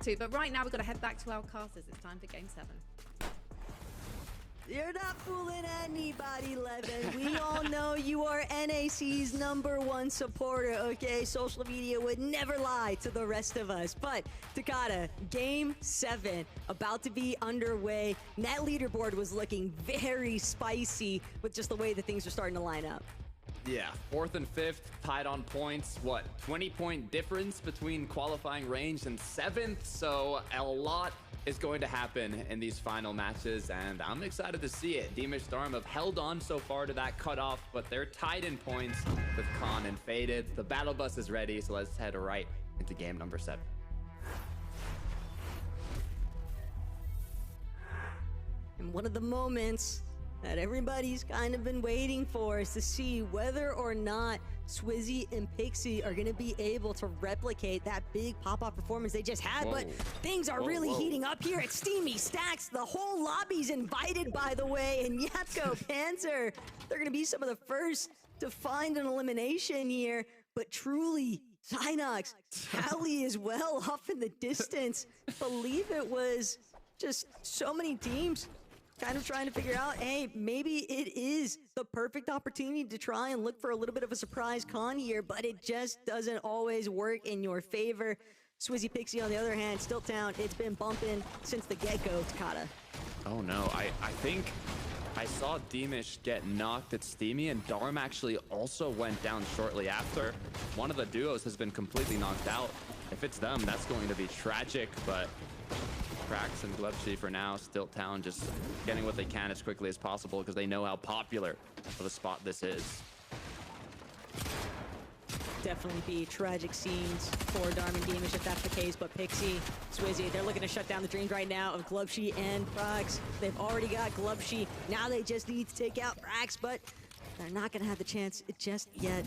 too. But right now, we've got to head back to our casters. It's time for Game 7. You're not fooling anybody, Levin. We all know you are NAC's #1 supporter, okay? Social media would never lie to the rest of us. But, Takada, Game 7 about to be underway. That leaderboard was looking very spicy with just the way that things are starting to line up. Yeah, 4th and 5th, tied on points. What, 20-point difference between qualifying range and 7th? So a lot is going to happen in these final matches, and I'm excited to see it. Deemish Storm have held on so far to that cutoff, but they're tied in points with Khan and Faded. The battle bus is ready, so let's head right into game number 7. And one of the moments that everybody's kind of been waiting for is to see whether or not Swizzy and Pixie are going to be able to replicate that big pop-off performance they just had. But things are really heating up here at Steamy Stacks. The whole lobby's invited, by the way, and Yapko, Panzer, they're going to be some of the first to find an elimination here. But truly, Synox, Hallie as well off in the distance. Believe it was just so many teams kind of trying to figure out, hey, maybe it is the perfect opportunity to try and look for a little bit of a surprise con here, but it just doesn't always work in your favor. Swizzy Pixie, on the other hand, Stilttown, it's been bumping since the get-go, Takada. Oh no, I think I saw Deemish get knocked at Steamy, and Darm actually also went down shortly after. One of the duos has been completely knocked out. If it's them, that's going to be tragic, but Krax and Glubshy for now. Stilttown just getting what they can as quickly as possible because they know how popular of a spot this is. Definitely be tragic scenes for Darm and Deemish if that's the case, but Pixie, Swizzy, they're looking to shut down the dreams right now of Glubshy and Prax. They've already got Glubshy. Now they just need to take out Prax, but they're not going to have the chance just yet.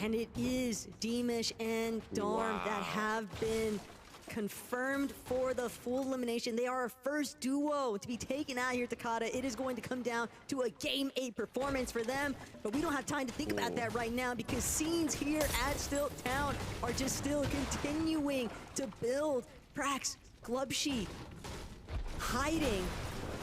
And it is Deemish and Darm that have been confirmed for the full elimination. They are our first duo to be taken out here, Takada. It is going to come down to a Game 8 performance for them, but we don't have time to think about that right now because scenes here at Stilttown are just still continuing to build. Prax, Glubshy, hiding,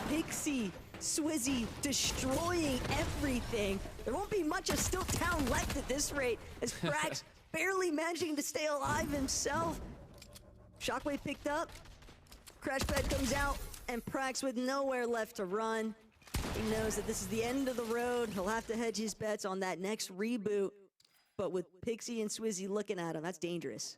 Pixie, Swizzy destroying everything. There won't be much of Stilttown left at this rate as Prax barely managing to stay alive himself. Shockwave picked up, Crash Pad comes out, and Prax with nowhere left to run. He knows that this is the end of the road. He'll have to hedge his bets on that next reboot. But with Pixie and Swizzy looking at him, that's dangerous.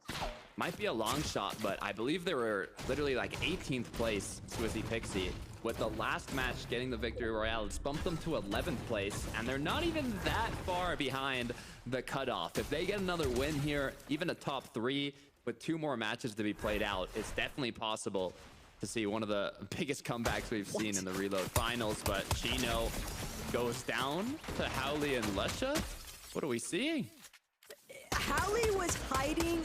Might be a long shot, but I believe they were literally like 18th place, Swizzy Pixie. With the last match getting the victory royale, it's bumped them to 11th place, and they're not even that far behind the cutoff. If they get another win here, even a top 3, with 2 more matches to be played out, it's definitely possible to see one of the biggest comebacks we've seen in the Reload Finals. But Chino goes down to Howley and Lusha. What are we seeing? Howley was hiding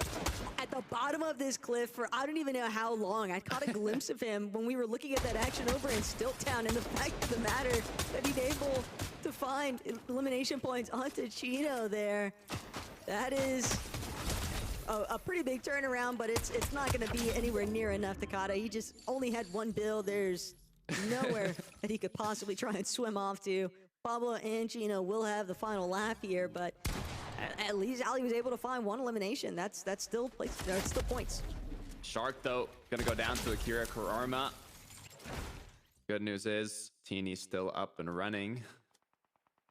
at the bottom of this cliff for I don't even know how long. I caught a glimpse of him when we were looking at that action over in Stilttown, and the fact of the matter that he's able to find elimination points onto Chino there, that is a pretty big turnaround, but it's not going to be anywhere near enough, Takada. He just only had one build. There's nowhere that he could possibly try and swim off to. Pablo and Chino will have the final lap here, but at least Ali was able to find one elimination. That's still points. Shark, though, gonna go down to Akira Kurarma. Good news is Teeny's still up and running.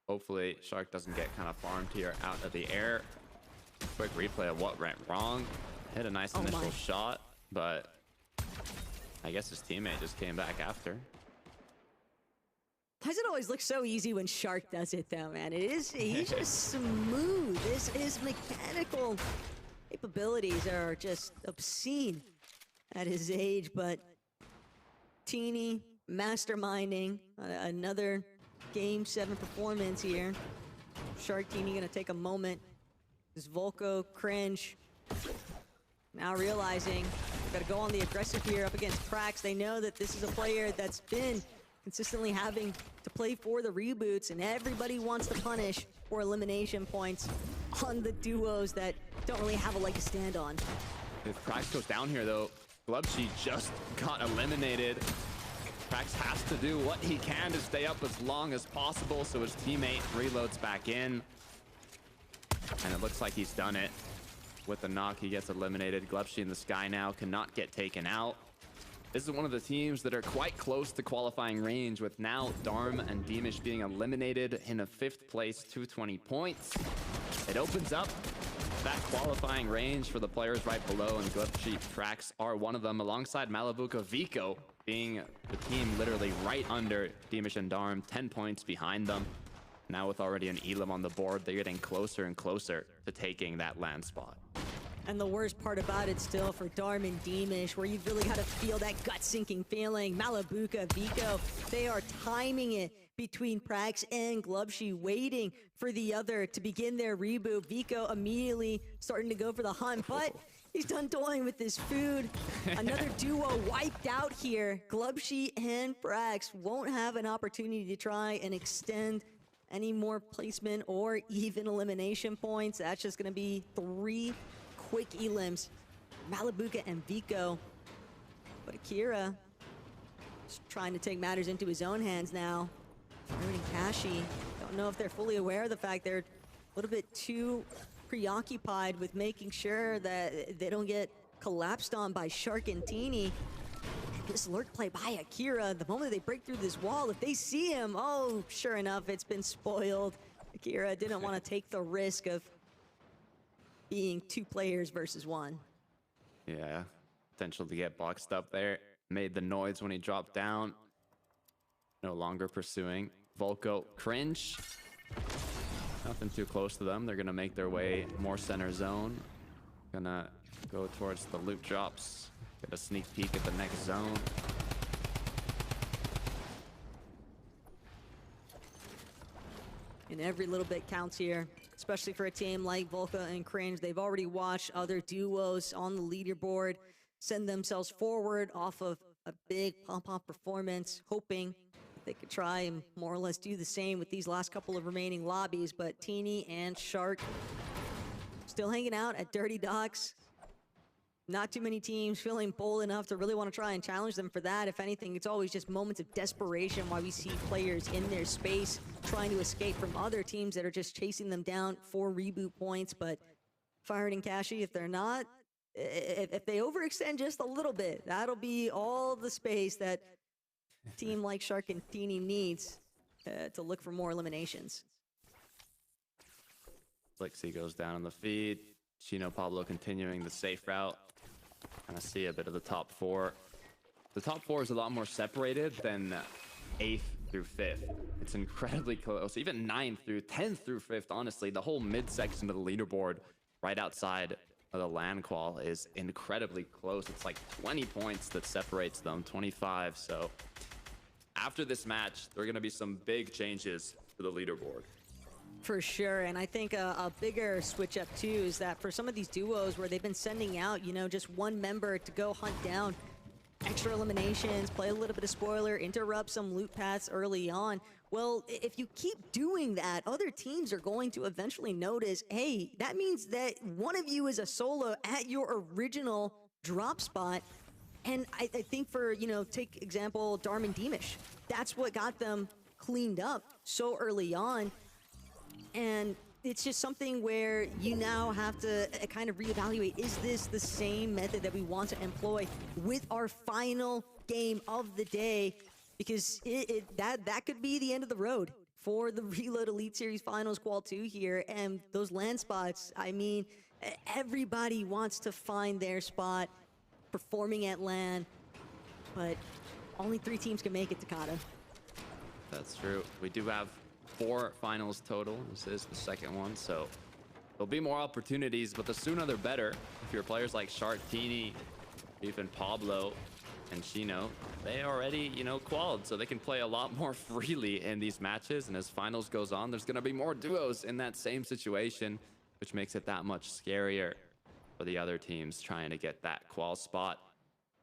Hopefully Shark doesn't get kind of farmed here out of the air. Quick replay of what went wrong. Hit a nice initial shot, but I guess his teammate just came back after. Why does it always look so easy when Shark does it, though, man? He's just smooth. His mechanical capabilities are just obscene at his age, but Teeny masterminding another Game 7 performance here. Shark Teeny gonna take a moment. This Volko cringe. Now realizing, gotta go on the aggressive here up against Prax. They know that this is a player that's been consistently having to play for the reboots, and everybody wants to punish for elimination points on the duos that don't really have a leg to stand on. If Prax goes down here, though, Glubshy just got eliminated. Prax has to do what he can to stay up as long as possible so his teammate reloads back in. And it looks like he's done it. With the knock, he gets eliminated. Glubshy in the sky now cannot get taken out. This is one of the teams that are quite close to qualifying range, with now Darm and Deemish being eliminated in a 5th place, 220 points. It opens up that qualifying range for the players right below, and Glubshy Prax are one of them, alongside Malabuka Vico being the team literally right under Deemish and Darm, 10 points behind them. Now with already an Elim on the board, they're getting closer and closer to taking that land spot. And the worst part about it still for Darm and Deemish, where you've really got to feel that gut-sinking feeling. Malabuka, Vico, they are timing it between Prax and Glubshy, waiting for the other to begin their reboot. Vico immediately starting to go for the hunt, but he's done toying with his food. Another duo wiped out here. Glubshy and Prax won't have an opportunity to try and extend any more placement or even elimination points. That's just going to be 3 quick elims. Malabuka and Vico. But Akira is trying to take matters into his own hands now. Aaron and Kashi, don't know if they're fully aware of the fact they're a little bit too preoccupied with making sure that they don't get collapsed on by Shark and Teeny. This lurk play by Akira, the moment they break through this wall, if they see him, oh, sure enough, it's been spoiled. Akira didn't want to take the risk of being 2 players versus 1. Yeah, potential to get boxed up there. Made the noise when he dropped down. No longer pursuing. Volko cringe. Nothing too close to them. They're going to make their way more center zone. Gonna go towards the loot drops. Get a sneak peek at the next zone. And every little bit counts here, especially for a team like Volca and Cringe. They've already watched other duos on the leaderboard send themselves forward off of a big pom-pom performance, hoping they could try and more or less do the same with these last couple of remaining lobbies. But Teeny and Shark still hanging out at Dirty Docks. Not too many teams feeling bold enough to really want to try and challenge them for that. If anything, it's always just moments of desperation why we see players in their space trying to escape from other teams that are just chasing them down for reboot points. But Fired and Kashi, if they're not, if they overextend just a little bit, that'll be all the space that a team like Shark and Teeny needs to look for more eliminations. Lixie goes down on the feed. Chino Pablo continuing the safe route. And I see a bit of the top 4. The top 4 is a lot more separated than 8th through 5th. It's incredibly close. Even 9th through 10th through 5th, honestly. The whole mid-section of the leaderboard right outside of the land qual is incredibly close. It's like 20 points that separates them, 25. So after this match, there are going to be some big changes to the leaderboard. For sure, and I think a bigger switch up too is that for some of these duos where they've been sending out, you know, just one member to go hunt down extra eliminations, play a little bit of spoiler, interrupt some loot paths early on. Well, if you keep doing that, other teams are going to eventually notice, hey, that means that one of you is a solo at your original drop spot. And I think for, you know, take example, Darm and Deemish. That's what got them cleaned up so early on. And it's just something where you now have to kind of reevaluate, is this the same method that we want to employ with our final game of the day? Because that could be the end of the road for the Reload Elite Series Finals Qual 2 here. And those land spots, I mean, everybody wants to find their spot performing at LAN, but only 3 teams can make it, Takata. That's true. We do have 4 finals total. This is the second one, so there'll be more opportunities, but the sooner the better. If you're players like Shark, Teeny, even Pablo and Chino, they already, you know, qualified, so they can play a lot more freely in these matches. And as finals goes on, there's going to be more duos in that same situation, which makes it that much scarier for the other teams trying to get that qual spot.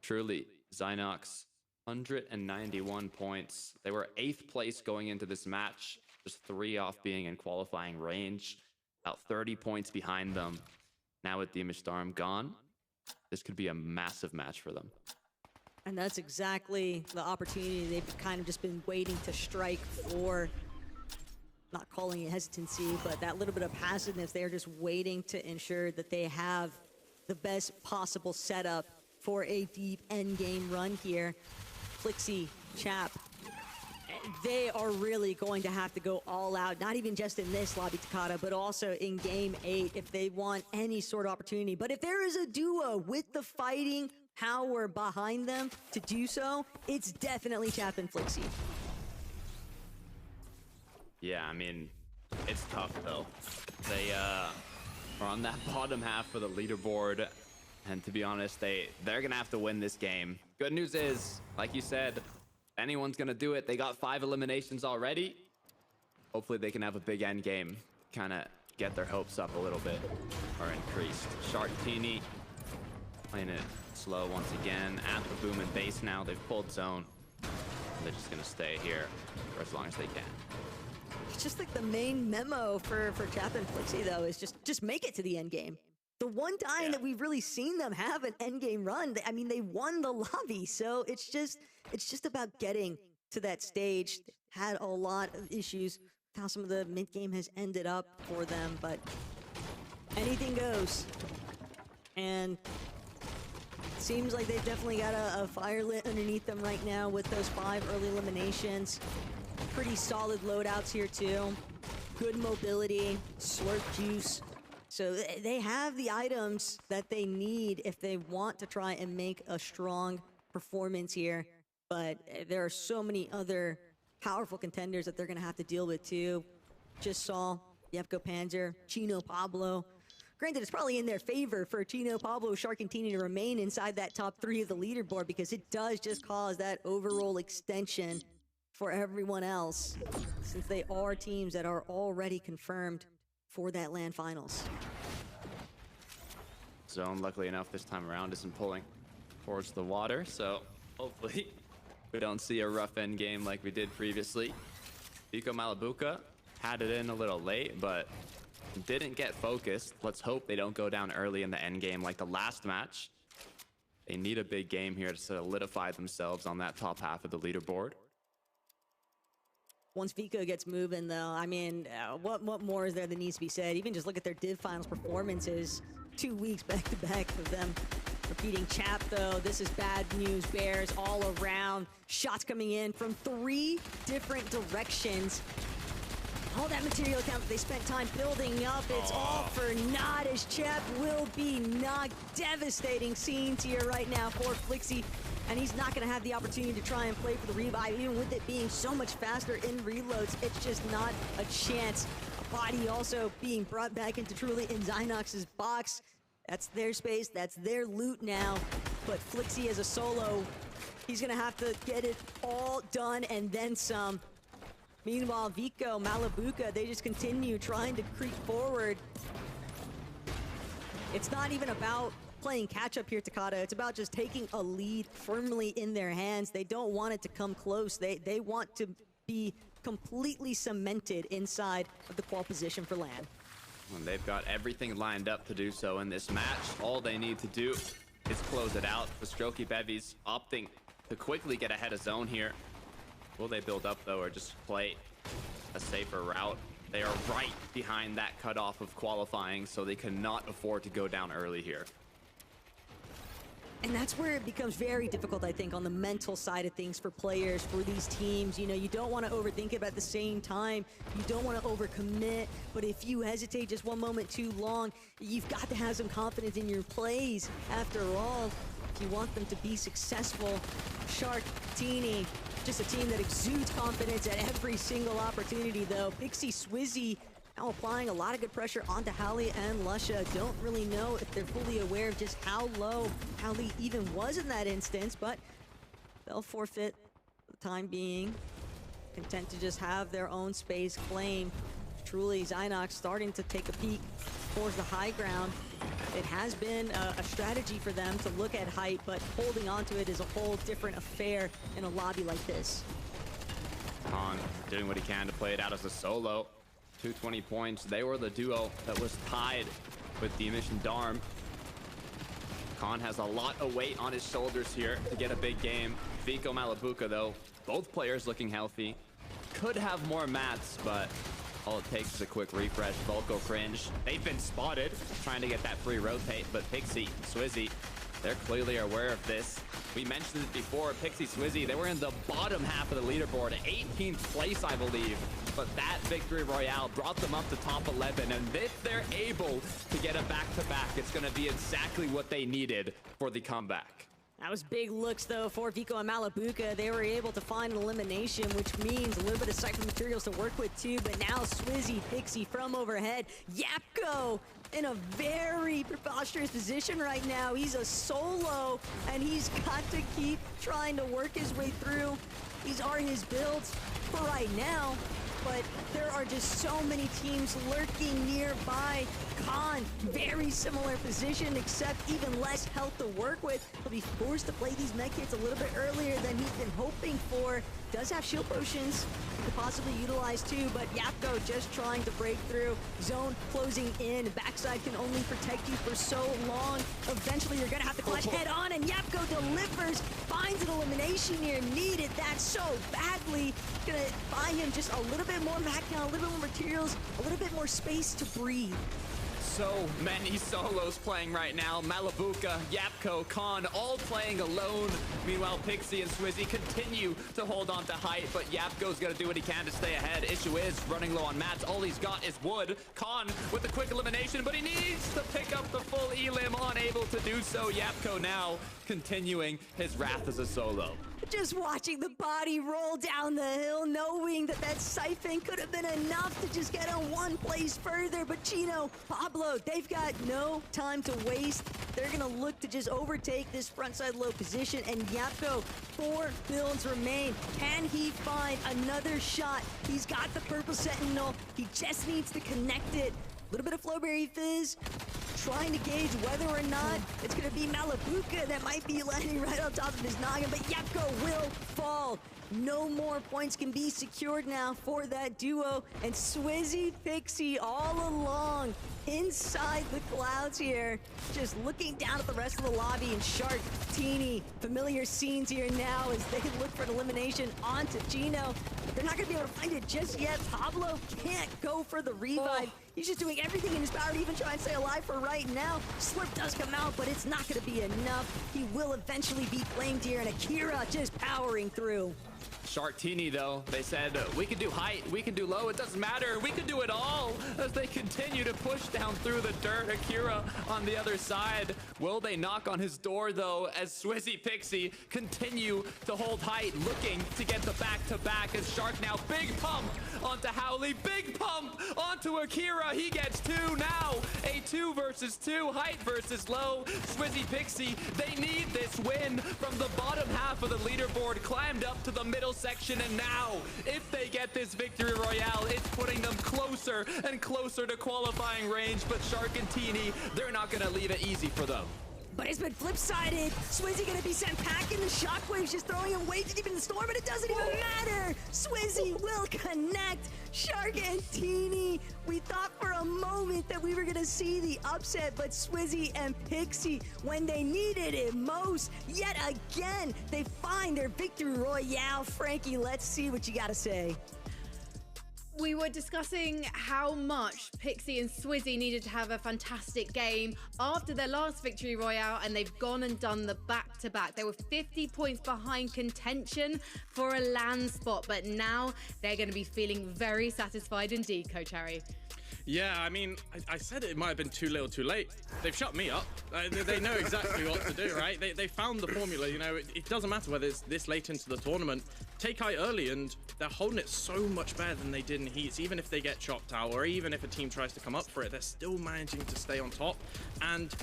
Truly, Zynox, 191 points. They were 8th place going into this match, just 3 off being in qualifying range, about 30 points behind them. Now with Deemish Darm gone, this could be a massive match for them. And that's exactly the opportunity they've kind of just been waiting to strike for. Not calling it hesitancy, but that little bit of passiveness. They're just waiting to ensure that they have the best possible setup for a deep endgame run here. Flixie, Chap, they are really going to have to go all out, not even just in this lobby Takata, but also in game 8 if they want any sort of opportunity. But if there is a duo with the fighting power behind them to do so, it's definitely Chap and Flixie. Yeah, I mean, it's tough though. They are on that bottom half for the leaderboard, and to be honest, they're gonna have to win this game. Good news is, like you said, anyone's gonna do it. They got 5 eliminations already. Hopefully they can have a big end game, kind of get their hopes up a little bit, or increased. Sharktini playing it slow once again at the boom and base now. They've pulled zone. They're just gonna stay here for as long as they can. It's just like the main memo for Chap and Flixie though is just make it to the end game. The one time that we've really seen them have an end game run, I mean, they won the lobby, so it's just about getting to that stage. Had a lot of issues with how some of the mid game has ended up for them, but anything goes. And it seems like they've definitely got a fire lit underneath them right now with those 5 early eliminations. Pretty solid loadouts here too. Good mobility, slurp juice. So they have the items that they need if they want to try and make a strong performance here. But there are so many other powerful contenders that they're going to have to deal with too. Just saw Yevko Panzer, Chino Pablo. Granted, it's probably in their favor for Chino, Pablo, Sharkantini to remain inside that top 3 of the leaderboard because it does just cause that overall extension for everyone else, since they are teams that are already confirmed for that LAN finals. Zone, luckily enough, this time around isn't pulling towards the water, so hopefully we don't see a rough end game like we did previously. Vico Malabuka had it in a little late, but didn't get focused. Let's hope they don't go down early in the end game like the last match. They need a big game here to solidify themselves on that top half of the leaderboard. Once Vico gets moving, though, I mean, what more is there that needs to be said? Even just look at their Div Finals performances. 2 weeks back-to-back of them repeating. Chap, though, this is bad news bears all around. Shots coming in from 3 different directions. All that material account that they spent time building up, it's all for naught as Chap will be knocked. Devastating scenes here right now for Flixie. And he's not going to have the opportunity to try and play for the revive, even with it being so much faster in reloads. It's just not a chance. A body also being brought back into Truly in Zynox's box. That's their space, that's their loot now. But Flixie as a solo, he's going to have to get it all done and then some. Meanwhile, Vico, Malabuka, they just continue trying to creep forward. It's not even about playing catch-up here, Takata. It's about just taking a lead firmly in their hands. They don't want it to come close. They want to be completely cemented inside of the qual position for LAN. And they've got everything lined up to do so in this match. All they need to do is close it out. The Strokey Bevies opting to quickly get ahead of zone here. Will they build up, though, or just play a safer route? They are right behind that cutoff of qualifying, so they cannot afford to go down early here. And that's where it becomes very difficult, I think, on the mental side of things for players, for these teams. You know, you don't want to overthink it, but at the same time, you don't want to overcommit. But if you hesitate just one moment too long, you've got to have some confidence in your plays. After all, if you want them to be successful, Sharktini, just a team that exudes confidence at every single opportunity, though. Pixie Swizzy now applying a lot of good pressure onto Hallie and Lusha. Don't really know if they're fully aware of just how low Hallie even was in that instance, but they'll forfeit for the time being. Content to just have their own space claimed. Truly, Zynox starting to take a peek towards the high ground. It has been a strategy for them to look at height, but holding onto it is a whole different affair in a lobby like this. Han doing what he can to play it out as a solo. 220 points. They were the duo that was tied with the Emission Darm. Khan has a lot of weight on his shoulders here to get a big game. Vico, Malabuka, though, both players looking healthy. Could have more mats, but all it takes is a quick refresh. Volko cringe. They've been spotted trying to get that free rotate, but Pixie, Swizzy, they're clearly aware of this. We mentioned it before, Pixie, Swizzy, they were in the bottom half of the leaderboard, 18th place, I believe. But that victory royale brought them up to top 11, and if they're able to get a back-to-back, it's going to be exactly what they needed for the comeback. That was big looks, though, for Vico and Malabuka. They were able to find an elimination, which means a little bit of cypher materials to work with, too. But now Swizzy, Pixie from overhead. Yapko in a very preposterous position right now. He's a solo, and he's got to keep trying to work his way through. These are his builds for right now, but there are just so many teams lurking nearby. Khan, very similar position, except even less health to work with. He'll be forced to play these mech kits a little bit earlier than he's been hoping for. Does have shield potions he could possibly utilize too, but Yapko just trying to break through. Zone closing in. Backside can only protect you for so long. Eventually, you're gonna have to clutch head on, and Yapko delivers, finds an elimination here. Needed that so badly. Gonna buy him just a little bit more mac now, a little bit more materials, a little bit more space to breathe. So many solos playing right now. Malabuka, Yapko, Khan, all playing alone. Meanwhile, Pixie and Swizzy continue to hold on to height, but Yapko's gonna do what he can to stay ahead. Issue is running low on mats. All he's got is wood. Khan with a quick elimination, but he needs to pick up the full elim, unable to do so. Yapko now continuing his wrath as a solo. Just watching the body roll down the hill, knowing that that siphon could have been enough to just get him one place further. But Chino, Pablo, they've got no time to waste. They're gonna look to just overtake this frontside low position, and Yapko, 4 builds remain. Can he find another shot? He's got the purple sentinel. He just needs to connect it. A little bit of Flowberry Fizz, trying to gauge whether or not it's going to be Malabuka that might be landing right on top of his noggin, but Yapko will fall. No more points can be secured now for that duo, and Swizzy Pixie all along inside the clouds here, just looking down at the rest of the lobby, and Shark, Teeny, familiar scenes here now as they look for an elimination onto Gino. They're not going to be able to find it just yet. Pablo can't go for the revive. He's just doing everything in his power to even try and stay alive for right now. Slurp does come out, but it's not going to be enough. He will eventually be claimed here, and Akira just powering through. Sharktini, though, they said, we can do height, we can do low, it doesn't matter, we can do it all, as they continue to push down through the dirt. Akira on the other side. Will they knock on his door, though, as Swizzy Pixie continue to hold height, looking to get the back-to-back, as Shark now, big pump onto Howley, big pump onto Akira, he gets 2 now, a 2 versus 2, height versus low. Swizzy Pixie, they need this win from the bottom half of the leaderboard, climbed up to the middle section, and now if they get this victory royale, it's putting them closer and closer to qualifying range. But Shark and Teeny, they're not gonna leave it easy for them. But it's been flip-sided. Swizzy gonna be sent packing. The shockwave's just throwing him way too deep in the storm, but it doesn't even matter. Swizzy will connect. Shark and Teeny. We thought for a moment that we were gonna see the upset, but Swizzy and Pixie, when they needed it most, yet again, they find their victory royale. Frankie, let's see what you gotta say. We were discussing how much Pixie and Swizzy needed to have a fantastic game after their last victory royale, and they've gone and done the back-to-back. They were 50 points behind contention for a LAN spot, but now they're going to be feeling very satisfied indeed, Coach Harry. Yeah, I mean, I said it might have been too little too late. They've shut me up. They know exactly what to do, right? They found the formula, you know. It doesn't matter whether it's this late into the tournament. Take height early, and they're holding it so much better than they did in heats. Even if they get chopped out, or even if a team tries to come up for it, they're still managing to stay on top. And,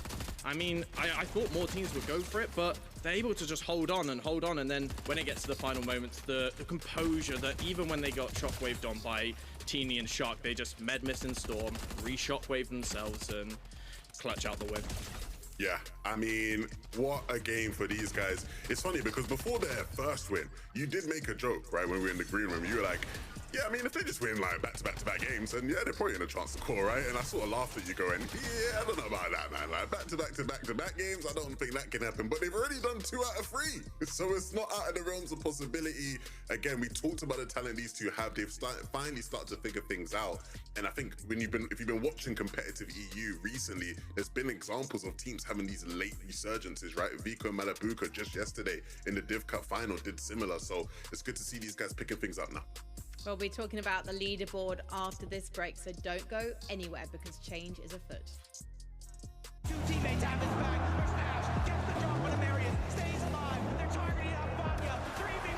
I mean, I thought more teams would go for it, but they're able to just hold on, and then when it gets to the final moments, the composure that even when they got shockwaved on by Teeny and Shark, they just med-miss in Storm, re-shockwave themselves, and clutch out the win. Yeah, I mean, what a game for these guys. It's funny because before their first win, you did make a joke, right, when we were in the green room. You were like, Yeah, I mean, if they just win like back-to-back games, then yeah, they're probably in a chance to call, right? And I sort of laughed at you going, yeah, I don't know about that, man. Like back-to-back games, I don't think that can happen. But they've already done 2 out of 3, so it's not out of the realms of possibility. Again, we talked about the talent these two have. They've finally started to figure things out. And I think if you've been watching competitive EU recently, there's been examples of teams having these late resurgences, right? Vico and Malabuka just yesterday in the Div Cup final did similar. So it's good to see these guys picking things up now. We'll be talking about the leaderboard after this break, so don't go anywhere because change is afoot. 2 teammates have his back. There's Ash, gets the drop on a Marion, stays alive. They're targeting Alfania. 3v1.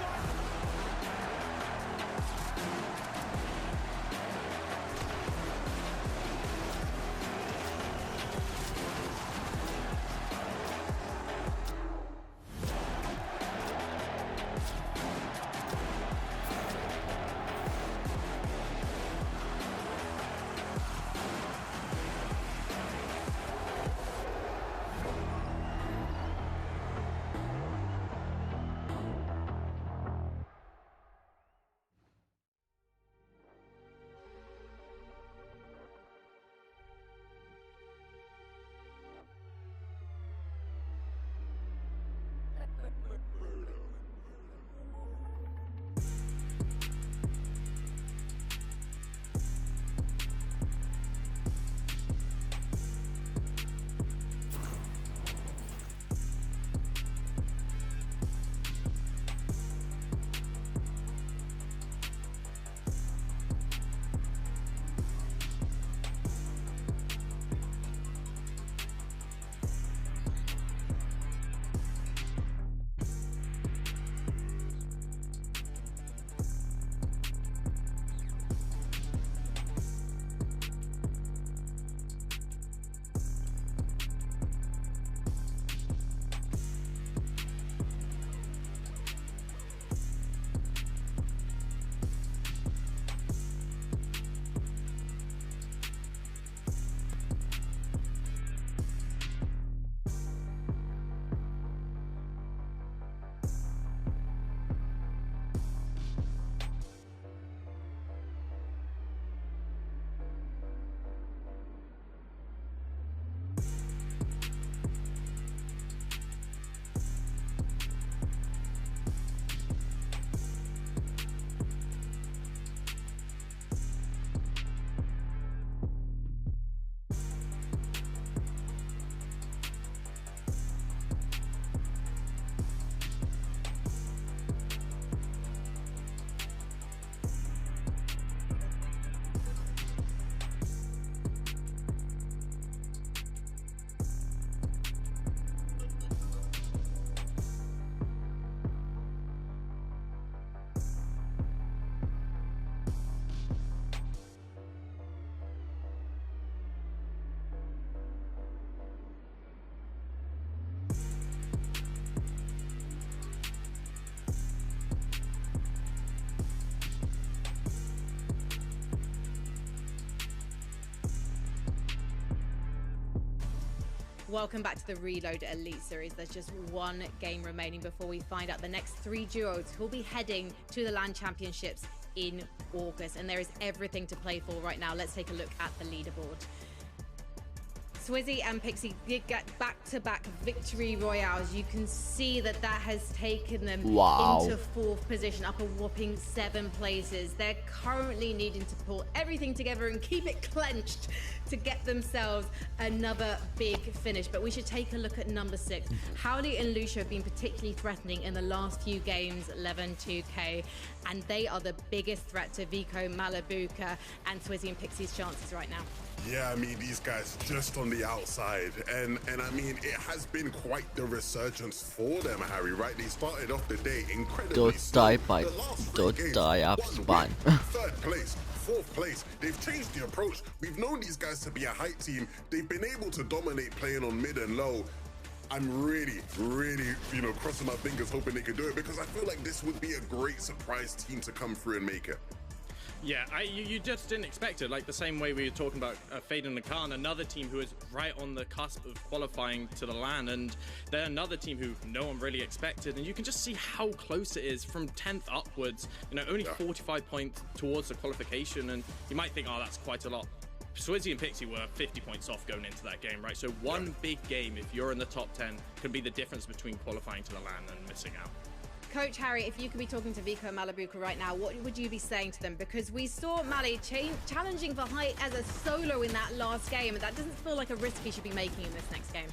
Welcome back to the Reload Elite Series. There's just 1 game remaining before we find out the next 3 duos who'll be heading to the LAN Championships in August. And there is everything to play for right now. Let's take a look at the leaderboard. Swizzy and Pixie did get back-to-back victory royales. You can see that has taken them into 4th position, up a whopping 7 places. They're currently needing to pull everything together and keep it clenched to get themselves another big finish. But we should take a look at number 6. Howley and Lucio have been particularly threatening in the last few games, 11-2K, and they are the biggest threat to Vico, Malabuka, and Swizzy and Pixie's chances right now. Yeah, I mean, these guys just on the outside. And I mean, it has been quite the resurgence for them, Harry, right? They started off the day incredibly slow. Don't die up spine. 3rd place, 4th place. They've changed the approach. We've known these guys to be a height team. They've been able to dominate playing on mid and low. I'm really, crossing my fingers hoping they could do it, because I feel like this would be a great surprise team to come through and make it. Yeah, you just didn't expect it. Like the same way we were talking about Fade and Khan, another team who is right on the cusp of qualifying to the LAN, and they're another team who no one really expected. And you can just see how close it is from 10th upwards. You know, only 45 points towards the qualification, and you might think, oh, that's quite a lot. Swizzy and Pixie were 50 points off going into that game, right? So one big game, if you're in the top 10, can be the difference between qualifying to the LAN and missing out. Coach Harry, if you could be talking to Vico and Malabuka right now, what would you be saying to them? Because we saw Mali challenging for height as a solo in that last game, and that doesn't feel like a risk he should be making in this next game.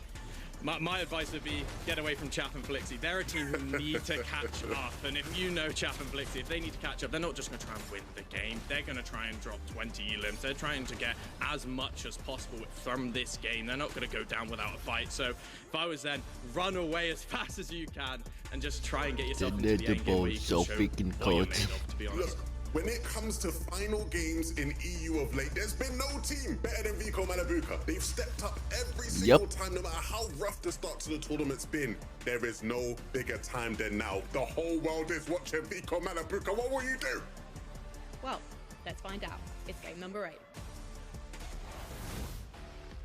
My advice would be get away from Chap and Flixie. They're a team who need to catch up. And if you know Chap and Flixie, if they need to catch up, they're not just going to try and win the game. They're going to try and drop 20 elims. They're trying to get as much as possible from this game. They're not going to go down without a fight. So if I was them, run away as fast as you can and just try and get yourself into the end game where you can show what you're made of, to be honest. When it comes to final games in EU of late, there's been no team better than Vico Malabuka. They've stepped up every single time, no matter how rough the start to the tournament's been. There is no bigger time than now. The whole world is watching Vico Malabuka. What will you do? Well, let's find out. It's game number 8.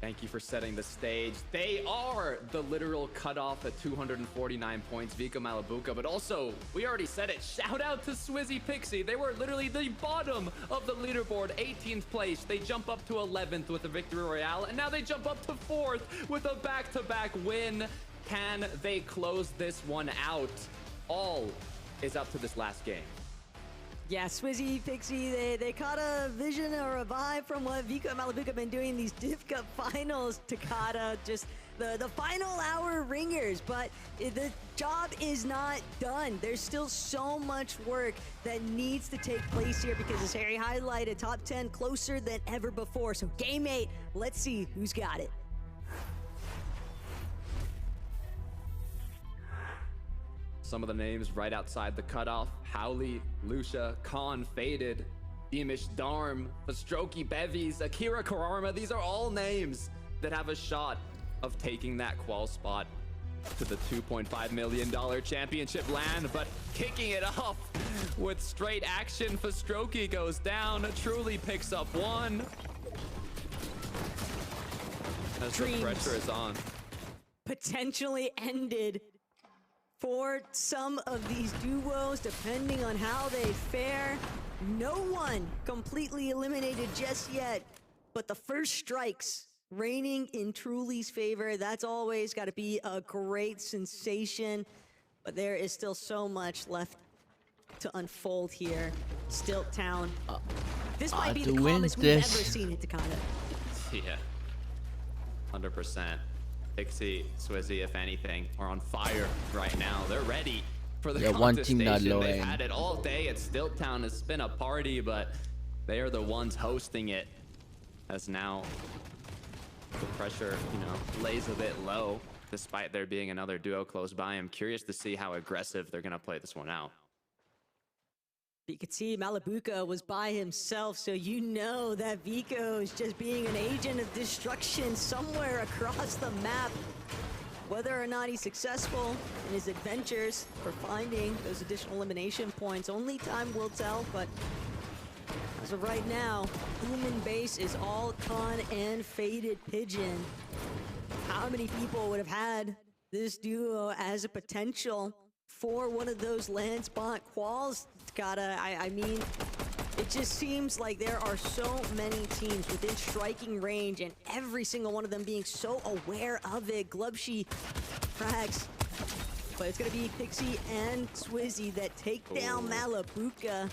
Thank you for setting the stage. They are the literal cutoff at 249 points, Vico Malabuka, but also, we already said it, shout out to Swizzy Pixie. They were literally the bottom of the leaderboard, 18th place. They jump up to 11th with a victory royale, and now they jump up to 4th with a back-to-back win. Can they close this one out? All is up to this last game. Yeah, Swizzy, Pixie, they caught a vision or a vibe from what Vico and Malabuka have been doing these Div Cup finals. Takata, just the final hour ringers, but the job is not done. There's still so much work that needs to take place here because as Harry highlighted, top 10 closer than ever before. So game 8, let's see who's got it. Some of the names right outside the cutoff: Howley, Lucia, Khan, Faded, Beamish, Darm, Fastroki, Bevies, Akira Kararma. These are all names that have a shot of taking that qual spot to the $2.5 million championship land, but kicking it off with straight action. Fastroki goes down, Truly picks up one. As the pressure is on. Potentially ended for some of these duos, depending on how they fare. No one completely eliminated just yet, but the first strikes reigning in Truly's favor. That's always got to be a great sensation, but there is still so much left to unfold here. Stilt Town. This might be the calmest we've ever seen it, Takata. Yeah, 100%. Pixie, Swizzy, if anything, are on fire right now. They're ready for the contestation. They've had it all day at Stilt Town. It's been a party, but they are the ones hosting it. As now the pressure, lays a bit low, despite there being another duo close by. I'm curious to see how aggressive they're gonna play this one out. You could see Malabuka was by himself, so you know that Vico is just being an agent of destruction somewhere across the map. Whether or not he's successful in his adventures for finding those additional elimination points, only time will tell, but as of right now, Human Base is all Khan and Faded Pigeon. How many people would have had this duo as a potential for one of those land spot quals? I mean, it just seems like there are so many teams within striking range, and every single one of them being so aware of it. Glubshi frags, but it's gonna be Pixie and Swizzy that take down Malabuka.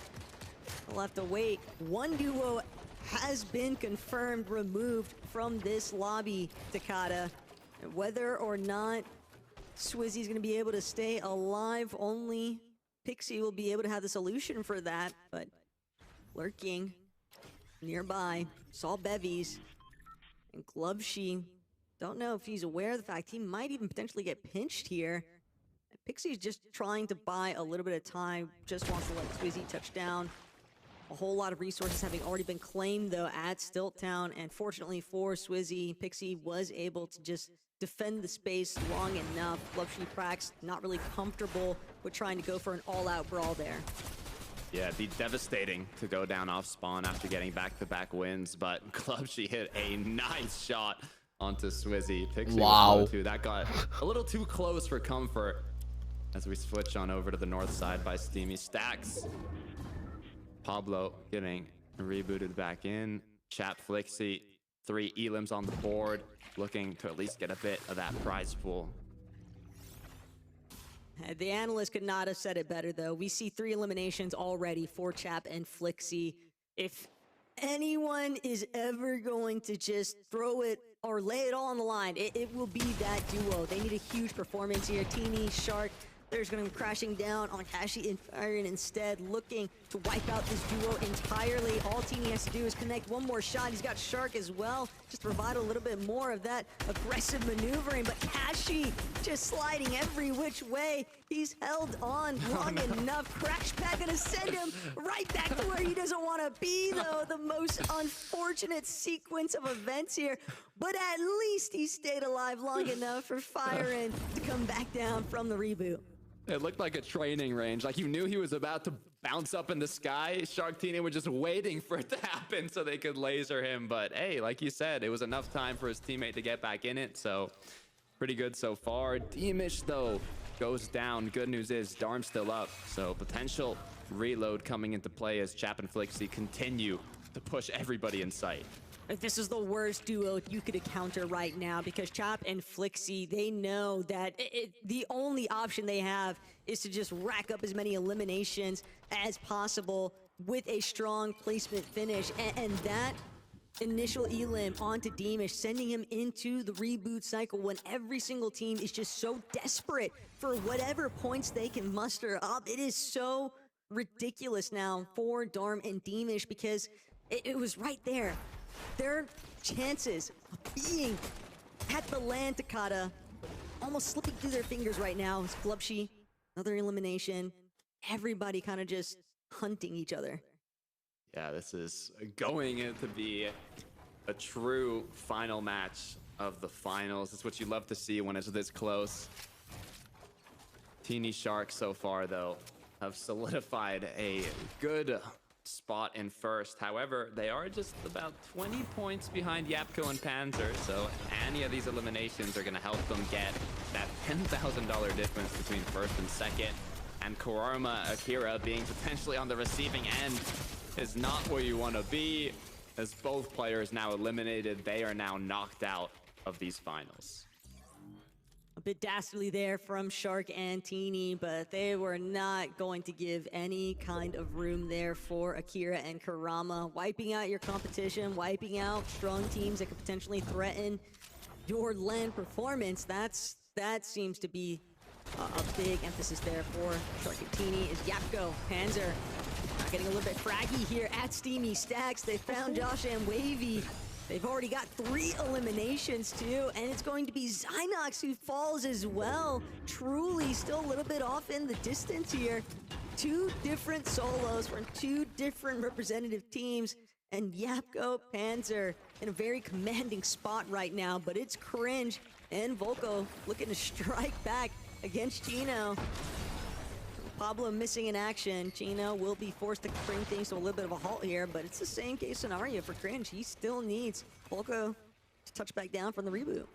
We'll have to wait. One duo has been confirmed removed from this lobby, Takata. Whether or not Swizzy's gonna be able to stay alive, only Pixie will be able to have the solution for that, but lurking nearby, saw Bevies, and Glubshi. Don't know if he's aware of the fact he might even potentially get pinched here. Pixie's just trying to buy a little bit of time, just wants to let Swizzy touch down. A whole lot of resources having already been claimed, though, at Stilt Town, and fortunately for Swizzy, Pixie was able to just defend the space long enough. Glubshi Prax not really comfortable with trying to go for an all-out brawl there. Yeah, it'd be devastating to go down off spawn after getting back-to-back wins, but Clubshy hit a nice shot onto Swizzy. Pixie Wow. too. That got a little too close for comfort as we switch on over to the north side by Steamy Stacks. Pablo getting rebooted back in. Chap Flixie, 3 elims on the board, looking to at least get a bit of that prize pool. The analyst could not have said it better, though. We see 3 eliminations already for Chap and Flixie. If anyone is ever going to just throw it or lay it all on the line, it will be that duo. They need a huge performance here. Teeny, Shark, they're just going to be crashing down on Kashi and Firen instead, looking to wipe out this duo entirely. All Teeny has to do is connect one more shot. He's got Shark as well, just to provide a little bit more of that aggressive maneuvering. But Kashi just sliding every which way. He's held on long enough. Crash pad gonna send him right back to where he doesn't want to be, though. The most unfortunate sequence of events here. But at least he stayed alive long enough for Firen to come back down from the reboot. It looked like a training range. Like you knew he was about to bounce up in the sky. Shark Tina were just waiting for it to happen so they could laser him. But hey, like you said, it was enough time for his teammate to get back in it. So pretty good so far. Deemish, though, goes down. Good news is Darm's still up. So potential reload coming into play as Chap and Flixie continue to push everybody in sight. This is the worst duo you could encounter right now because Chap and Flixie, they know that the only option they have is to just rack up as many eliminations as possible with a strong placement finish. And that initial elim onto Deemish, sending him into the reboot cycle when every single team is just so desperate for whatever points they can muster up. It is so ridiculous now for Darm and Deemish because it was right there. Their chances of being at the land Takata almost slipping through their fingers right now. It's Glubshy, another elimination. Everybody kind of just hunting each other. Yeah, this is going to be a true final match of the finals. It's what you love to see when it's this close. Teeny Shark so far, though, have solidified a good spot in first. However, they are just about 20 points behind Yapko and Panzer, so any of these eliminations are going to help them get that $10,000 difference between first and second. And Kuraruma Akira being potentially on the receiving end is not where you want to be. As both players now eliminated, they are now knocked out of these finals. A bit dastardly there from Shark and Teeny, but they were not going to give any kind of room there for Akira and Kurama. Wiping out your competition, wiping out strong teams that could potentially threaten your LAN performance. That seems to be a big emphasis there for Shark and Teeny. Is Yapko, Panzer getting a little bit fraggy here at Steamy Stacks. They found Josh and Wavy. They've already got 3 eliminations too, and it's going to be Zynox who falls as well. Truly still a little bit off in the distance here. 2 different solos from 2 different representative teams, and Yapko, Panzer in a very commanding spot right now, but it's cringe, and Volko looking to strike back against Chino. Pablo missing in action. Chino will be forced to bring things to a little bit of a halt here, but it's the same case scenario for Cringe. He still needs Volko to touch back down from the reboot.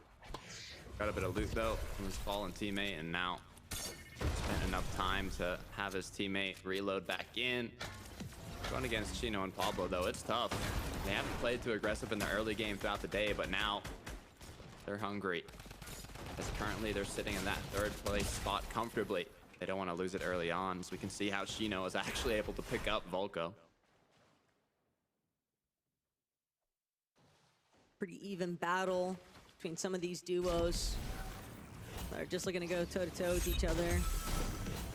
Got a bit of loot though from his fallen teammate, and now spent enough time to have his teammate reload back in. Going against Chino and Pablo though, it's tough. They haven't played too aggressive in the early game throughout the day, but now they're hungry. As currently they're sitting in that 3rd place spot comfortably. They don't want to lose it early on, so we can see how Chino is actually able to pick up Volko. Pretty even battle between some of these duos. They're just looking to go toe-to-toe with each other.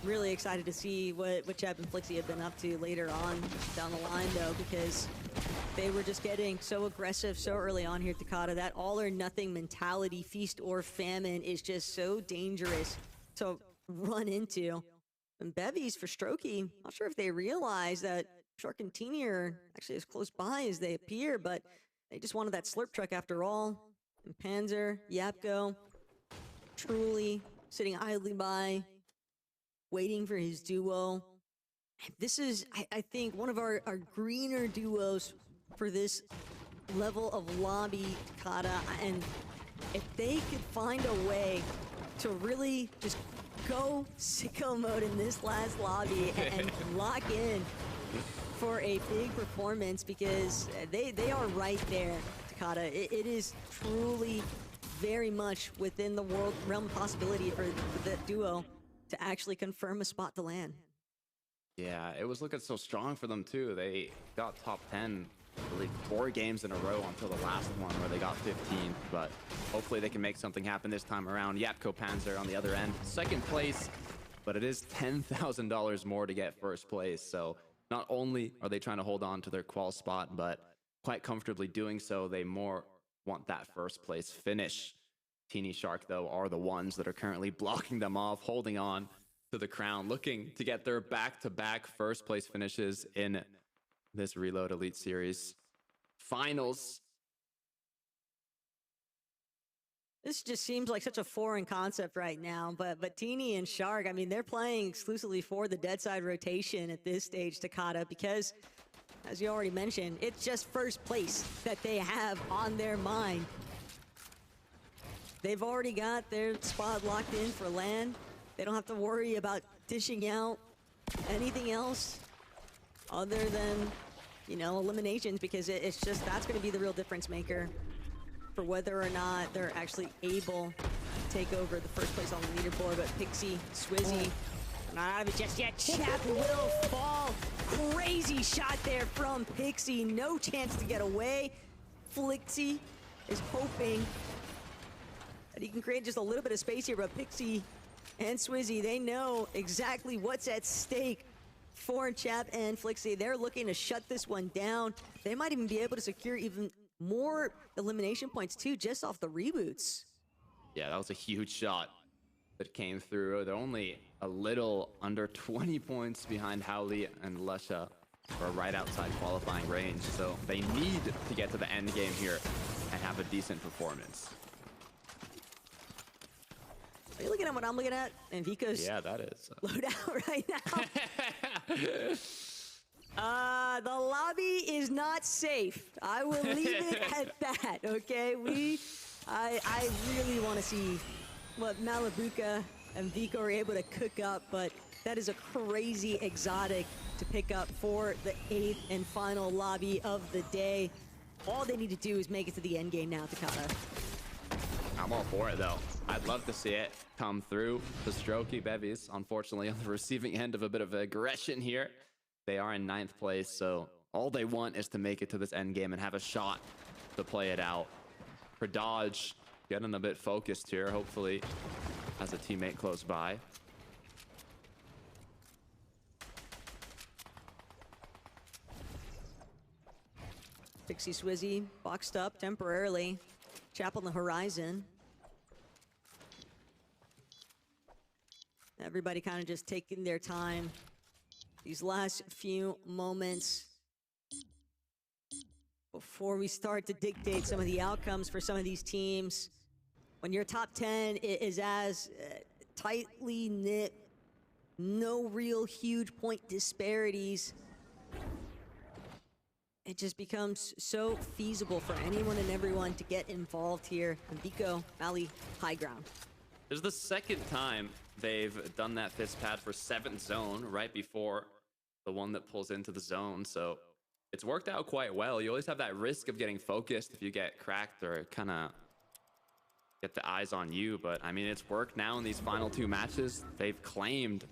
Really excited to see what Chap and Flixie have been up to later on down the line, though, because they were just getting so aggressive so early on here at Takata. That all-or-nothing mentality, feast or famine, is just so dangerous to run into. And bevies for Strokey, not sure if they realize that Shark and Teeny are actually as close by as they appear, but they just wanted that slurp truck after all. And Panzer, Yapko, truly sitting idly by, waiting for his duo This is, I think, one of our greener duos for this level of lobby, Takada. And if they could find a way to really just go sicko mode in this last lobby and lock in for a big performance, because they are right there, Takada. It is truly very much within the realm of possibility for the duo to actually confirm a spot to land. Yeah, it was looking so strong for them too. They got top 10, I believe, 4 games in a row until the last one where they got 15. But hopefully they can make something happen this time around. Yapko Panzer on the other end, second place, but it is $10,000 more to get first place. So not only are they trying to hold on to their qual spot, but quite comfortably doing so, they more want that first place finish. Teeny Shark, though, are the ones that are currently blocking them off, holding on to the crown, looking to get their back-to-back first place finishes in this Reload Elite Series finals. This just seems like such a foreign concept right now, but Teeny and Shark, I mean, they're playing exclusively for the dead side rotation at this stage, Takada, because, as you already mentioned, it's just first place that they have on their mind. They've already got their spot locked in for land. They don't have to worry about dishing out anything else other than, you know, eliminations, because it's just, that's going to be the real difference maker for whether or not they're actually able to take over the first place on the leaderboard. But Pixie, Swizzy, not out of it just yet. Chap will fall. Crazy shot there from Pixie. No chance to get away. Flixie is hoping that he can create just a little bit of space here, but Pixie and Swizzy, they know exactly what's at stake for Chap and Flixie. They're looking to shut this one down. They might even be able to secure even more elimination points too, just off the reboots. Yeah, that was a huge shot that came through. They're only a little under 20 points behind Howley and Lusha, or right outside qualifying range. So they need to get to the end game here and have a decent performance. Are you looking at what I'm looking at? And Viko's that is loadout right now. The lobby is not safe. I will leave it at that, okay? I really want to see what Malabuka and Viko are able to cook up, but that is a crazy exotic to pick up for the 8th and final lobby of the day. All they need to do is make it to the end game now, Takada. I'm all for it, though. I'd love to see it come through. The Strokey Bevies, unfortunately, on the receiving end of a bit of aggression here. They are in 9th place, so all they want is to make it to this end game and have a shot to play it out. For Dodge, getting a bit focused here, hopefully has a teammate close by. Pixie Swizzy boxed up temporarily. Chap on the horizon. Everybody kind of just taking their time. These last few moments before we start to dictate some of the outcomes for some of these teams. When your top 10 is as tightly knit, no real huge point disparities, it just becomes so feasible for anyone and everyone to get involved here. And Viko, Valley, high ground. This is the second time they've done that fist pad for 7th zone right before the one that pulls into the zone. So it's worked out quite well. You always have that risk of getting focused if you get cracked or kind of get the eyes on you. But I mean, it's worked now in these final 2 matches. They've claimed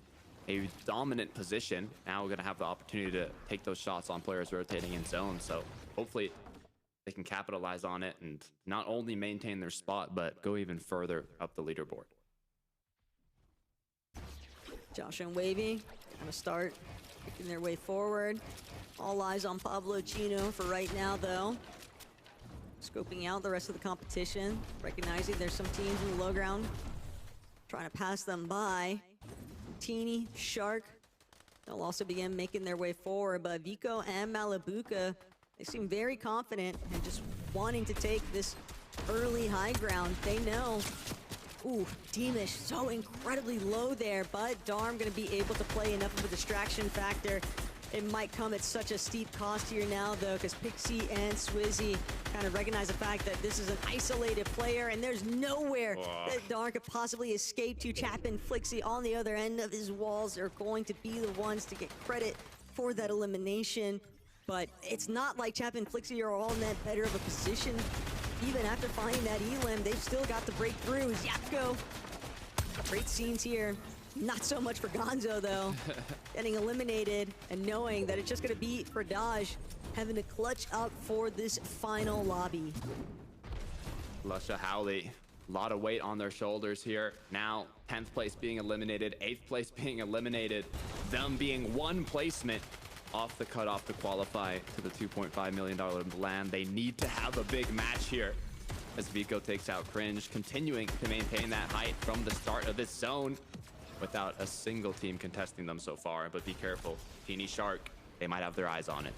a dominant position. Now we're going to have the opportunity to take those shots on players rotating in zone. So hopefully they can capitalize on it and not only maintain their spot, but go even further up the leaderboard. Josh and Wavy gonna start picking their way forward. All eyes on Pablo Chino for right now, though. Scoping out the rest of the competition, recognizing there's some teams in the low ground trying to pass them by. Teeny, Shark, they'll also begin making their way forward, but Viko and Malabuka, they seem very confident and just wanting to take this early high ground. They know Ooh, Deemish so incredibly low there, but Darm gonna be able to play enough of a distraction factor. It might come at such a steep cost here now, though, because Pixie and Swizzy kind of recognize the fact that this is an isolated player, and there's nowhere that Darm could possibly escape to. Chap and Flixie on the other end of his walls are going to be the ones to get credit for that elimination. But it's not like Chap and Flixie are all in that better of a position. Even after finding that elim, they've still got to break through. Yapko, great scenes here. Not so much for Gonzo, though. Getting eliminated and knowing that it's just going to be for Daj having to clutch up for this final lobby. Lusha Howley, a lot of weight on their shoulders here. Now, 10th place being eliminated, 8th place being eliminated. Them being one placement off the cutoff to qualify to the $2.5 million land. They need to have a big match here as Vico takes out Cringe, continuing to maintain that height from the start of this zone without a single team contesting them so far. But be careful, Teeny Shark, they might have their eyes on it.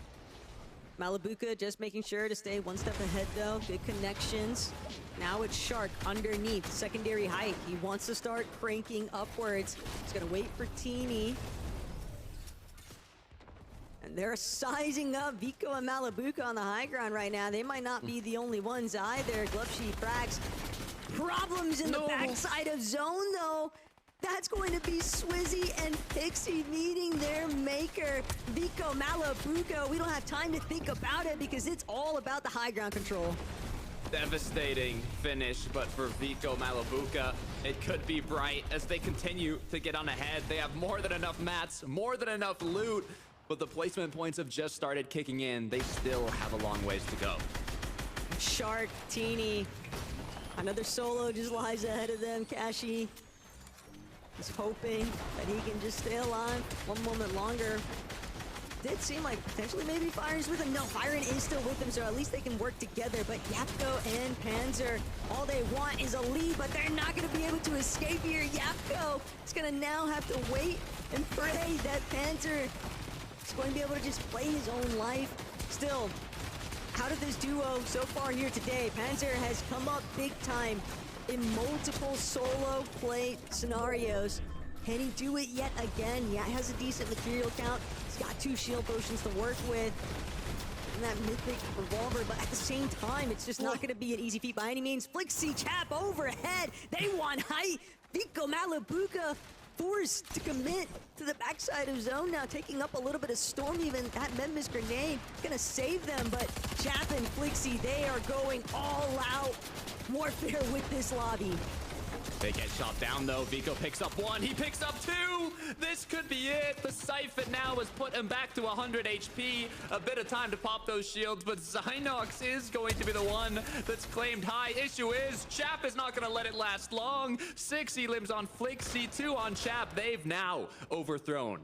Malibuca just making sure to stay one step ahead, though. Good connections. Now it's Shark underneath secondary height. He wants to start cranking upwards. He's gonna wait for Teeny. And they're sizing up Vico and Malibuca on the high ground right now. They might not be the only ones either. Glovesheet frags. Problems in the backside of zone, though. That's going to be Swizzy and Pixie meeting their maker, Vico Malibuca. We don't have time to think about it because it's all about the high ground control. Devastating finish, but for Vico Malibuca, it could be bright as they continue to get on ahead. They have more than enough mats, more than enough loot, but the placement points have just started kicking in. They still have a long ways to go. Shark, Teeny, another solo just lies ahead of them. Kashi is hoping that he can just stay alive one moment longer. Did seem like potentially maybe Firen's with him. No, Firen is still with him, so at least they can work together. But Yapko and Panzer, all they want is a lead, but they're not going to be able to escape here. Yapko is going to now have to wait and pray that Panzer is going to be able to just play his own life. Still, out of this duo so far here today, Panzer has come up big time in multiple solo play scenarios. Can he do it yet again? Yeah, he has a decent material count. He's got 2 shield potions to work with. And that mythic revolver, but at the same time, it's just not gonna be an easy feat by any means. Flixie Chap overhead. They want height. Vico Malibuca forced to commit to the backside of zone now, taking up a little bit of storm even. That Memphis grenade gonna save them, but Chap and Flixie, they are going all out warfare with this lobby. They get shot down though. Vico picks up 1, he picks up 2. This could be it. The Siphon now has put him back to 100 HP. A bit of time to pop those shields, but Zynox is going to be the one that's claimed high. Issue is, Chap is not gonna let it last long. 6 elims on Flixie, 2 on Chap. They've now overthrown.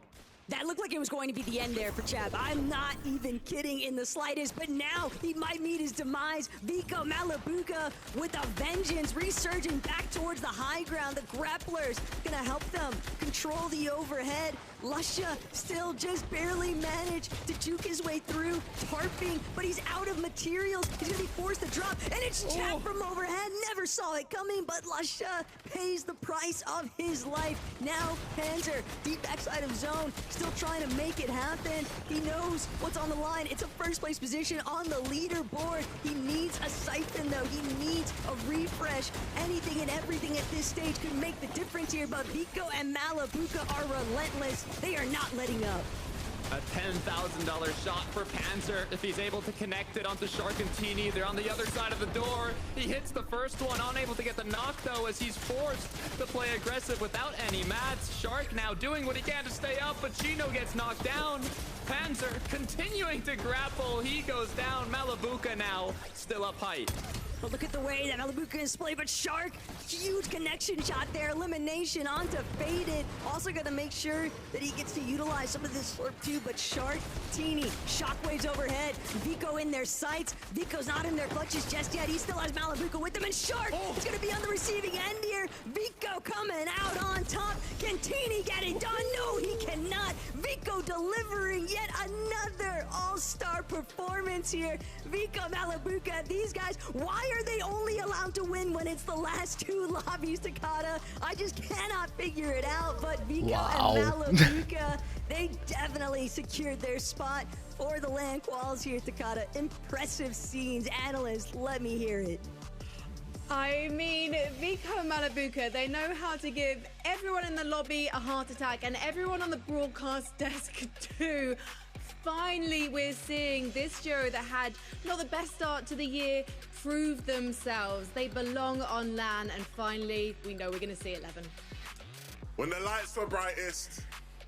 That looked like it was going to be the end there for Chap. I'm not even kidding in the slightest, but now he might meet his demise. Vico Malibuca with a vengeance, resurging back towards the high ground. The grapplers gonna help them control the overhead. Lusha still just barely managed to juke his way through, tarping, but he's out of materials. He's gonna be forced to drop, and it's Chap from overhead. Never saw it coming, but Lusha pays the price of his life. Now Panzer, deep backside of zone, still trying to make it happen. He knows what's on the line. It's a first place position on the leaderboard. He needs a Siphon though. He needs a refresh. Anything and everything at this stage could make the difference here, but Vico and Malibuca are relentless. They are not letting up. A $10,000 shot for Panzer if he's able to connect it onto Shark and Teeny. They're on the other side of the door. He hits the first one, unable to get the knock though, as he's forced to play aggressive without any mats. Shark now doing what he can to stay up, but Chino gets knocked down. Panzer continuing to grapple. He goes down. Malibuca now still up height. But look at the way that Malibuca is played, but Shark, huge connection shot there, elimination onto Faded. Also gonna make sure that he gets to utilize some of this slurp too, but Shark, Teeny, shockwaves overhead, Vico in their sights. Vico's not in their clutches just yet. He still has Malibuca with him, and Shark is gonna be on the receiving end here. Vico coming out on top. Can Teeny get it done? No, he cannot. Vico delivering yet another another all-star performance here. Vico Malabuka, these guys, why are they only allowed to win when it's the last two lobbies, Takata? I just cannot figure it out, but Vico Wow. and Malabuka, they definitely secured their spot for the LAN quals here, Takata. Impressive scenes. Analysts, let me hear it. I mean, Vico and Malabuka, they know how to give everyone in the lobby a heart attack and everyone on the broadcast desk too. Finally, we're seeing this duo that had not the best start to the year prove themselves. They belong on LAN, and finally, we know we're going to see 11. When the lights were brightest,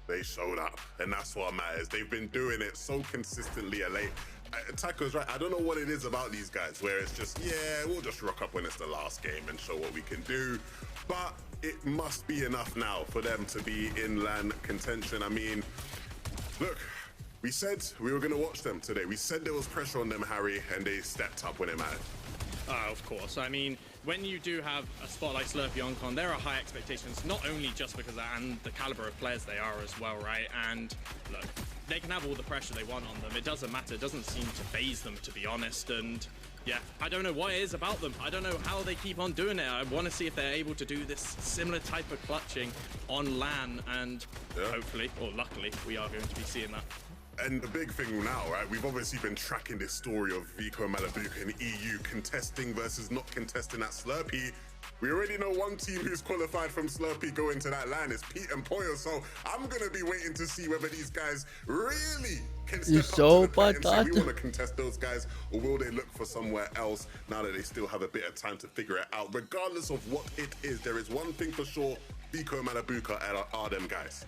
they showed up, and that's what matters. They've been doing it so consistently late. Taco's right. I don't know what it is about these guys where it's just, yeah, we'll just rock up when it's the last game and show what we can do. But it must be enough now for them to be in LAN contention. I mean, look, we said we were going to watch them today. We said there was pressure on them, Harry, and they stepped up when it mattered. Of course. I mean, when you do have a spot like Slurpee OnCon, there are high expectations, not only just because of that and the caliber of players they are as well, right? And look, they can have all the pressure they want on them. It doesn't matter. It doesn't seem to faze them, to be honest. And yeah, I don't know what it is about them. I don't know how they keep on doing it. I want to see if they're able to do this similar type of clutching on LAN, and hopefully, or luckily, we are going to be seeing that. And the big thing now, right, we've obviously been tracking this story of Vico and Malabuka in EU contesting versus not contesting at Slurpee. We already know one team who's qualified from Slurpee going to that LAN is Pete and Poyo, so I'm going to be waiting to see whether these guys really can step up to the plate and say we want to contest those guys, or will they look for somewhere else now that they still have a bit of time to figure it out. Regardless of what it is, there is one thing for sure, Vico and Malabuka are them guys.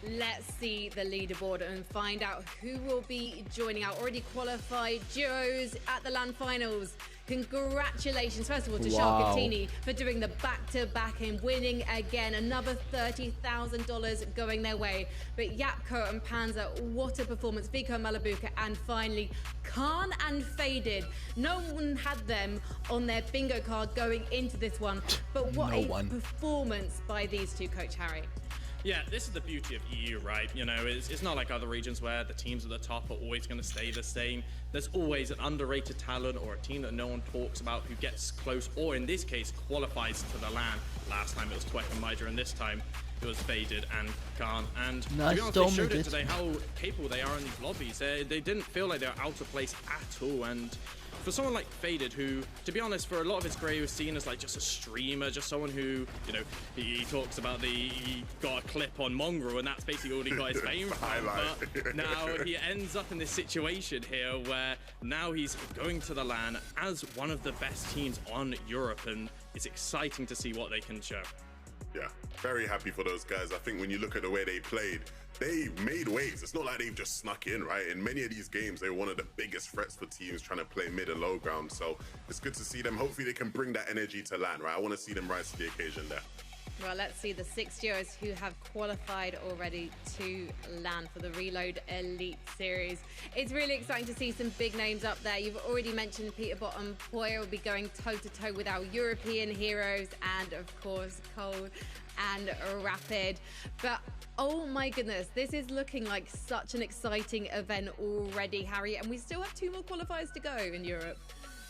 Let's see the leaderboard and find out who will be joining our already qualified duos at the LAN finals. Congratulations, first of all, to Sharkatini for doing the back-to-back and winning again. Another $30,000 going their way. But Yapko and Panzer, what a performance. Vico and Malabuka, and finally, Khan and Faded. No one had them on their bingo card going into this one. But what performance by these two, Coach Harry. Yeah, this is the beauty of EU, right? You know, it's not like other regions where the teams at the top are always going to stay the same. There's always an underrated talent or a team that no one talks about who gets close, or in this case, qualifies to the LAN. Last time it was Twek and Maija, and this time it was Faded and Khan. And to be honest, they showed it today how capable they are in these lobbies. They didn't feel like they were out of place at all. And for someone like Faded, who, to be honest, for a lot of his career was seen as like just a streamer, just someone who, you know, he talks about he got a clip on Mongrel, and that's basically all he got his fame from. But now he ends up in this situation here where now he's going to the LAN as one of the best teams on Europe, and it's exciting to see what they can show. Yeah, very happy for those guys. I think when you look at the way they played, they made waves. It's not like they've just snuck in, right? In many of these games, they were one of the biggest threats for teams trying to play mid and low ground. So it's good to see them. Hopefully they can bring that energy to LAN, right? I want to see them rise to the occasion there. Well, let's see the 6 duos who have qualified already to LAN for the Reload Elite Series. It's really exciting to see some big names up there. You've already mentioned Peter Bottom. Poyo will be going toe-to-toe with our European heroes, and of course, Cold and Rapid. But oh my goodness, this is looking like such an exciting event already, Harry, and we still have 2 more qualifiers to go in Europe.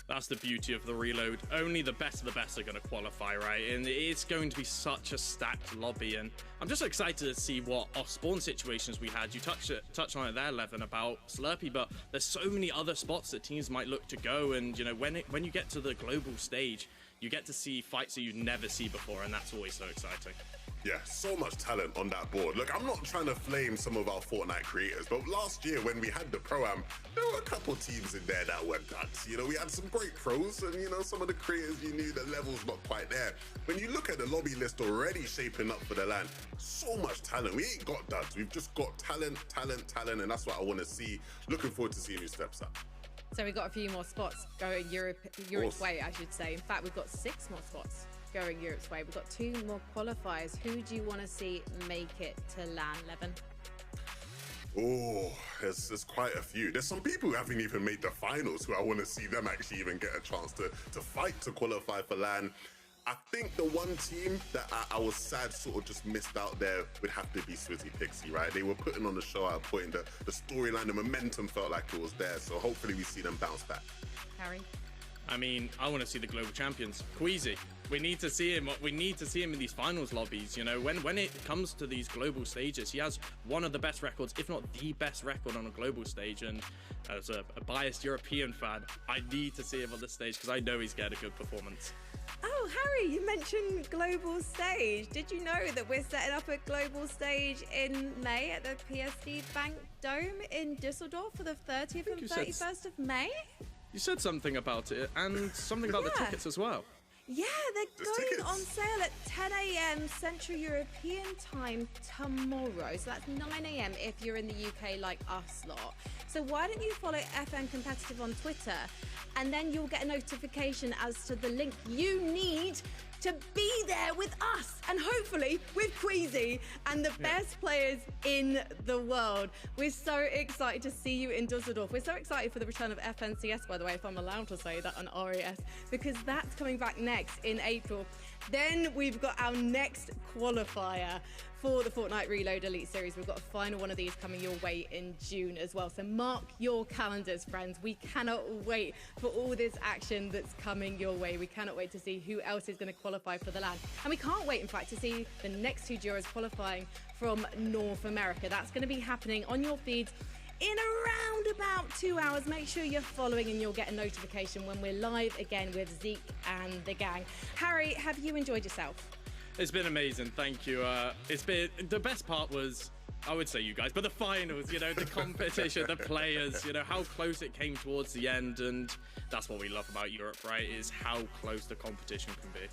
That's the beauty of the Reload. Only the best of the best are going to qualify, right? And it's going to be such a stacked lobby. And I'm just excited to see what off-spawn situations we had. You touched on it there, Levin, about Slurpee, but there's so many other spots that teams might look to go. And, you know, when you get to the global stage, you get to see fights that you never see before, and that's always so exciting. Yeah, so much talent on that board. Look, I'm not trying to flame some of our Fortnite creators, but last year when we had the Pro-Am, there were a couple teams in there that were guts. You know, we had some great pros, and, you know, some of the creators, you knew the level's not quite there. When you look at the lobby list already shaping up for the LAN, so much talent. We ain't got duds. We've just got talent, and that's what I want to see. Looking forward to seeing who steps up. So we've got a few more spots going Europe's way, I should say. In fact, we've got 6 more spots going Europe's way. We've got 2 more qualifiers. Who do you want to see make it to LAN, Levin? Oh, there's quite a few. There's some people who haven't even made the finals who I want to see them actually even get a chance to fight to qualify for LAN. I think the one team that I was sad sort of just missed out there would have to be Swizzy Pixie, right? They were putting on the show at a point, the storyline, the momentum felt like it was there. So hopefully we see them bounce back. Harry? I mean, I want to see the global champions, Queasy. We need to see him. We need to see him in these finals lobbies. You know, when it comes to these global stages, he has one of the best records, if not the best record on a global stage. And as a biased European fan, I need to see him on the stage because I know he's got a good performance. Oh, Harry, you mentioned global stage. Did you know that we're setting up a global stage in May at the PSD Bank Dome in Düsseldorf for the 30th and 31st of May? You said something about it and something about the tickets as well. Yeah, they're going on sale at 10 a.m. Central European time tomorrow. So that's 9 a.m. if you're in the UK like us lot. So why don't you follow FN Competitive on Twitter, and then you'll get a notification as to the link you need to be there with us and hopefully with Queasy and the best players in the world. We're so excited to see you in Düsseldorf. We're so excited for the return of FNCS, by the way, if I'm allowed to say that on RES, because that's coming back next in April. Then we've got our next qualifier for the Fortnite Reload Elite Series. We've got a final one of these coming your way in June as well. So mark your calendars, friends. We cannot wait for all this action that's coming your way. We cannot wait to see who else is going to qualify for the LAN. And we can't wait, in fact, to see the next two Duos qualifying from North America. That's going to be happening on your feeds in around about 2 hours. Make sure you're following and you'll get a notification when we're live again with Zeke and the gang. Harry, have you enjoyed yourself? It's been amazing, thank you. It's been, the best part was, I would say you guys, but the finals, you know, the competition, the players, you know, how close it came towards the end, and that's what we love about Europe, right, is how close the competition can be.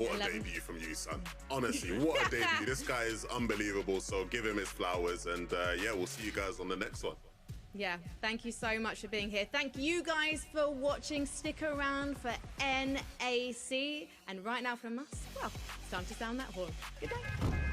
What a debut from you, son. Honestly, what a debut. This guy is unbelievable, so give him his flowers, and yeah, we'll see you guys on the next one. Yeah, thank you so much for being here. Thank you guys for watching. Stick around for NAC. And right now from us, well, it's time to sound that horn. Good night.